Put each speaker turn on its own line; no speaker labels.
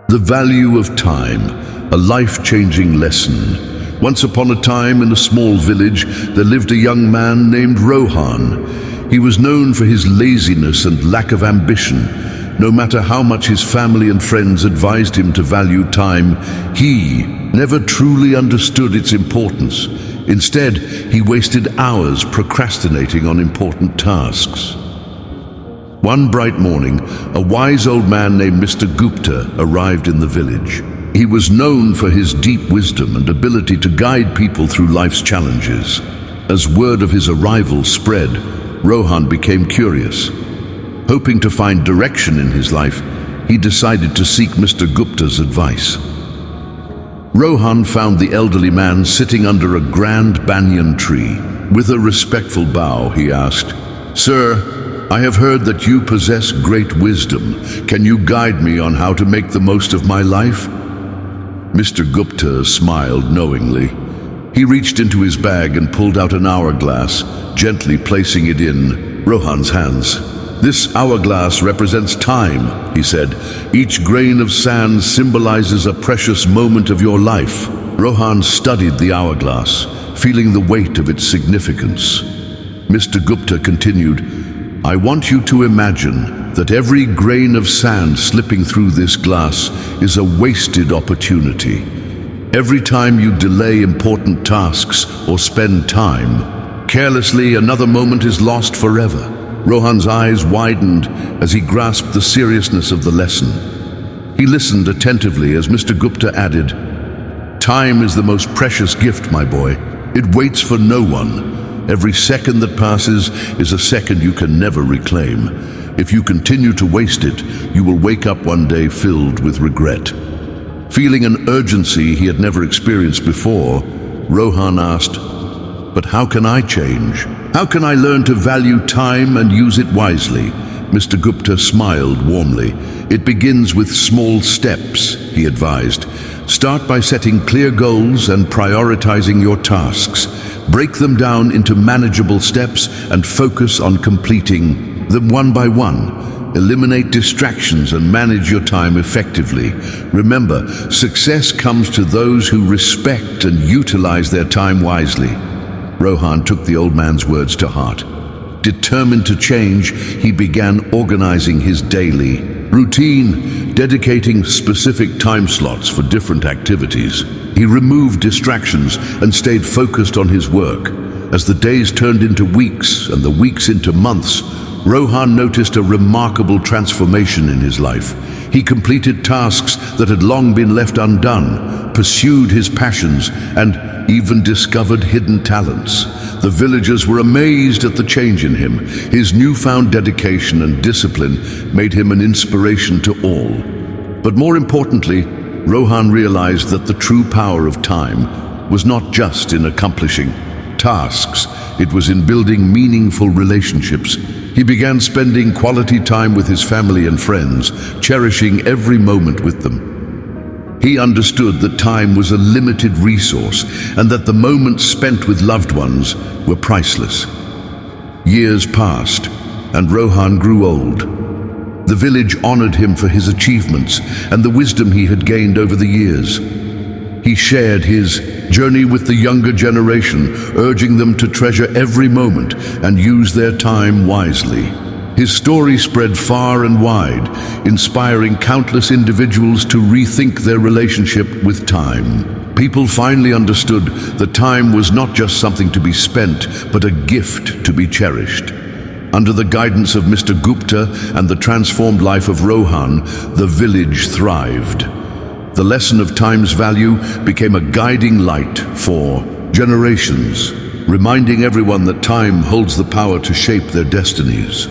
The value of time, a life-changing lesson. Once upon a time, in a small village, there lived a young man named Rohan. He was known for his laziness and lack of ambition. No matter how much his family and friends advised him to value time, he never truly understood its importance. Instead, he wasted hours procrastinating on important tasks. One bright morning, a wise old man named Mr. Gupta arrived in the village. He was known for his deep wisdom and ability to guide people through life's challenges. As word of his arrival spread, Rohan became curious. Hoping to find direction in his life, he decided to seek Mr. Gupta's advice. Rohan found the elderly man sitting under a grand banyan tree. With a respectful bow, he asked, "Sir, I have heard that you possess great wisdom. Can you guide me on how to make the most of my life?" Mr. Gupta smiled knowingly. He reached into his bag and pulled out an hourglass, gently placing it in Rohan's hands. "This hourglass represents time," he said. "Each grain of sand symbolizes a precious moment of your life." Rohan studied the hourglass, feeling the weight of its significance. Mr. Gupta continued, "I want you to imagine that every grain of sand slipping through this glass is a wasted opportunity. Every time you delay important tasks or spend time carelessly, another moment is lost forever." Rohan's eyes widened as he grasped the seriousness of the lesson. He listened attentively as Mr. Gupta added, "Time is the most precious gift, my boy. It waits for no one. Every second that passes is a second you can never reclaim. If you continue to waste it, you will wake up one day filled with regret." Feeling an urgency he had never experienced before, Rohan asked, "But how can I change? How can I learn to value time and use it wisely?" Mr. Gupta smiled warmly. "It begins with small steps," he advised. "Start by setting clear goals and prioritizing your tasks. Break them down into manageable steps and focus on completing them one by one. Eliminate distractions and manage your time effectively. Remember, success comes to those who respect and utilize their time wisely." Rohan took the old man's words to heart. Determined to change, he began organizing his daily routine, dedicating specific time slots for different activities. He removed distractions and stayed focused on his work. As the days turned into weeks and the weeks into months, Rohan noticed a remarkable transformation in his life. He completed tasks that had long been left undone, pursued his passions, and even discovered hidden talents. The villagers were amazed at the change in him. His newfound dedication and discipline made him an inspiration to all. But more importantly, Rohan realized that the true power of time was not just in accomplishing tasks, it was in building meaningful relationships. He began spending quality time with his family and friends, cherishing every moment with them. He understood that time was a limited resource and that the moments spent with loved ones were priceless. Years passed, and Rohan grew old. The village honored him for his achievements and the wisdom he had gained over the years. He shared his journey with the younger generation, urging them to treasure every moment and use their time wisely. His story spread far and wide, inspiring countless individuals to rethink their relationship with time. People finally understood that time was not just something to be spent, but a gift to be cherished. Under the guidance of Mr. Gupta and the transformed life of Rohan, the village thrived. The lesson of time's value became a guiding light for generations, reminding everyone that time holds the power to shape their destinies.